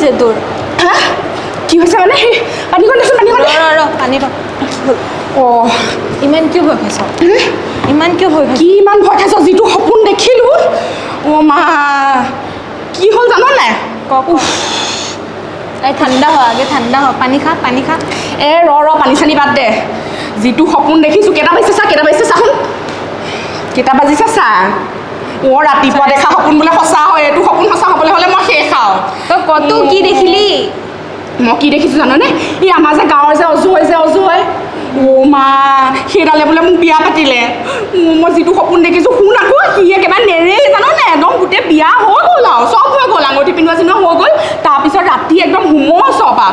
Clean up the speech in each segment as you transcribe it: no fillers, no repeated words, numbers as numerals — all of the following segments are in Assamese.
হৈছে তোৰ কি হৈছে মানে পানী কণ দেচোন পানী কণ পানী ৰ অঁ ইমান কিয় ভয় খাইছ ইমান কিয় ভয় খাইছ কি ইমান ভয় খাইছ যিটো সপোন দেখিলোঁ অ' মা কি হ'ল জান নাই এই ঠাণ্ডা হয় আগে ঠাণ্ডা হয় পানী খা এ ৰ পানী চানী বাদ দে যিটো সপোন দেখিছোঁ কেইটা বাজিছে চাচোন কেইটা বাজিছে চা অ' ৰাতিপুৱা দেখা সপোন বোলে সঁচা হয় এইটো সপোন সঁচা হ'বলৈ হ'লে মই শেষ খাওঁ তই কত কি দেখিলি মই কি দেখিছোঁ জাননে এই আমাৰ যে গাঁৱৰ যে অজয় অ' মা সেইডালে বোলে মোক বিয়া পাতিলে মই যিটো সপোন দেখিছোঁ শুন আকৌ সি একেবাৰে নেৰেই জাননে একদম গোটেই বিয়া হৈ গ'ল আৰু চব হৈ গ'ল আঙুঠি পিন্ধোৱা চিন্ধোৱা হৈ গ'ল তাৰপিছত ৰাতি একদম হুমৰ চপা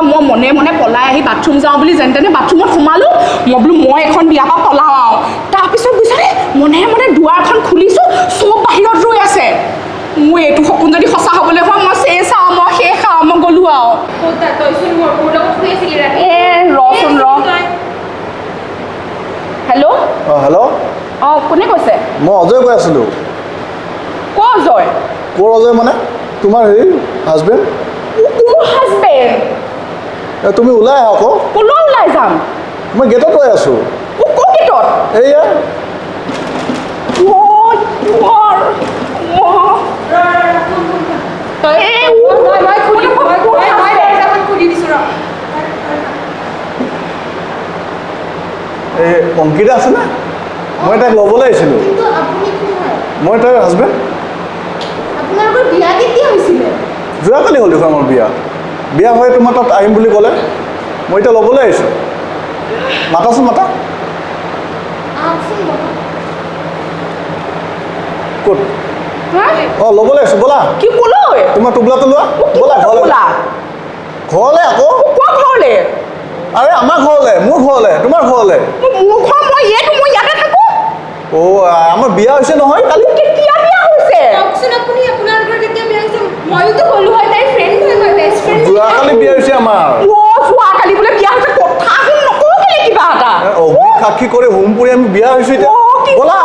মই মনে মনে পলাই আহি বাথৰুম যাওঁ বুলি যেনে তেনে বাথৰুমত সোমালোঁ মই বোলো মই এখন বিয়া পৰা পলাওঁ আৰু তাৰপিছত বুজিছানে মনে মনে দুৱাৰখন খুলিছোঁ চব বাহিৰত ৰৈ আছে মোৰ এইটো সপোন যদি সঁচা হ'বলৈ হয় মই শেষ খাওঁ মই গ'লোঁ আৰু ৰচোন হেল্ল' হেল্ল' অঁ কোনে কৈছে মই অজয় কৈ আছিলোঁ ক'ৰ অজয় ক'ৰ অজয় মানে তোমাৰ হেৰি হাজবেণ্ড তুমি ওলাই আহা আকৌ ক'লৈ ওলাই যাম মই গেটত ৰৈ আছোঁ ক'ৰ গেটত এইয়া এই অংকিতা আছে না মই তাইক ল'বলৈ আহিছিলোঁ মই তাইৰ হাজবেণ্ড আপোনালোকৰ বিয়া কেতিয়া হৈছিলে যোৱাকালি হ'ল দেখোন আমাৰ বিয়া হৈ তোমাৰ তাত আহিম বুলি ক'লে মই এতিয়া ল'বলৈ আহিছোঁ মাতাচোন ক'ত অঁ ল'বলৈ আহিছোঁ ব'লা কি ক'লৈ তোমাৰ টোপোলাটো লোৱা ব'লা ঘৰলৈ আকৌ ঘৰলৈ আৰে আমাৰ ঘৰলৈ মোৰ ঘৰলৈ তোমাৰ ঘৰলৈ মই ইয়াতে থাকোঁ অ' আমাৰ বিয়া হৈছে নহয় কালি কেতিয়া বিয়া হৈছে কওকচোন আপুনি আপোনালোকৰ কেতিয়া বিয়া হৈছে মইতো ক'লো হয় তাইৰ ফ্ৰেণ্ড হয় মই বেষ্ট ফ্ৰেণ্ড যোৱাকালি বিয়া হৈছে আমাৰ যোৱাকালি বোলে বিয়া হৈছে কথা নকওঁ কেলে কিবা এটা অগ্নি সাক্ষী কৰি হোম পুৰি আমি বিয়া হৈছোঁ এতিয়া ব'লা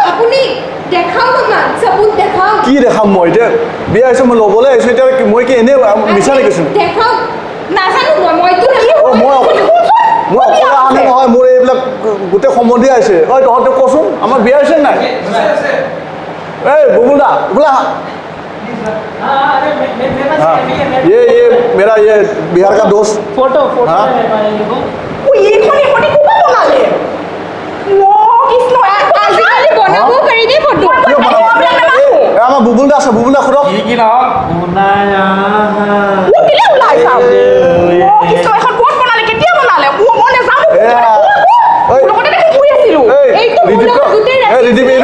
আপুনি দেখাওক আমাক চাবুত দেখাওক কি দেখাম মই এতিয়া বিয়া হৈছে মই ল'বলৈ আহিছোঁ এতিয়া মই কি এনেই মিছা দেখিছোঁ দেখাওক নাজানো মইতো মই অকলে অহা নহয় মোৰ এইবিলাক গোটেই সম্বন্ধীয় আছে ঐ তহঁতে কচোন আমাৰ বিয়া হৈছে নাই এই বুবুল দা বোলা ये मेरा ये बिहार का दोस्त फोटो हाँ? আমার বুবুল দা আছে বুবুল দা খুঁড়ো কি না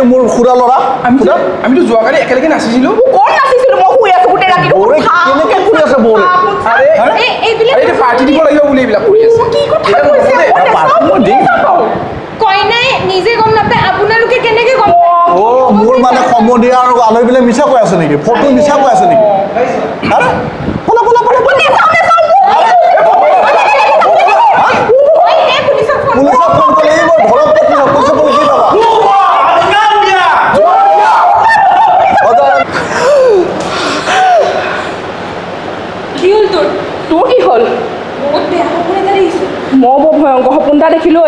মোৰ খুৰা ল'ৰা আমিতো যোৱাকালি একেলগে নাচিছিলো পাৰ্টি দিব লাগিব বুলি এইবিলাক কৰি আছে কইনাই নিজে গম নাপায় আপোনালোকে কেনেকে গম অ' মোৰ মানে সম্বন্ধীয় আৰু আলহীবিলাক মিছা কৈ আছে নেকি ফটো মিছা কৈ আছে নেকি আৰে পুলিচক ফোন কৰি এইবোৰ ধৰক পুলিচক কি পাবা তোৰ কি হ'ল মই বৰ ভয়ংকৰ সপোন এটা দেখিলোঁ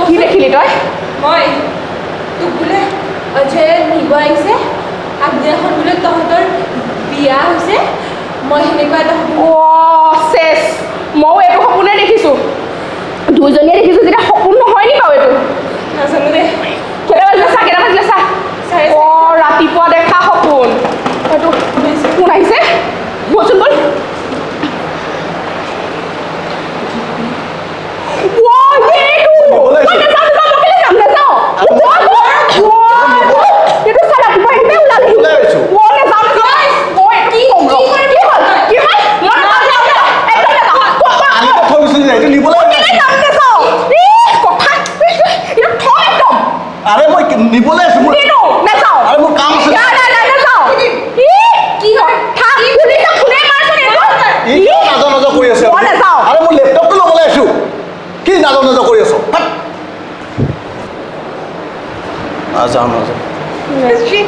কি দেখিলি তই মই তোক বোলে অজয়ে নিব আহিছে আগদিনাখন বোলে তহঁতৰ বিয়া হৈছে মই সেনেকুৱা এটা চেছ ময়ো এইটো সপোনে দেখিছোঁ দুইজনীয়ে দেখিছোঁ যেতিয়া সপোন নহয় নি বাৰু এইটো নাজানো দে কেইটা বাজিলে চা অ' ৰাতিপুৱা দেখা সপোন এইটো কোন আহিছে বলচোন বল আৰে মই নিবলে আছো মই নাযাও আৰে মোৰ কাম আছে নাযাও কি হয় থাক পুলিচ খুনে মাৰছ নে ই নাজা কৰি আছে মই নাযাও আৰে মোৰ ল্যাপটপটো লবলে আছো কি নাজা কৰি আছো নাযাও Shit.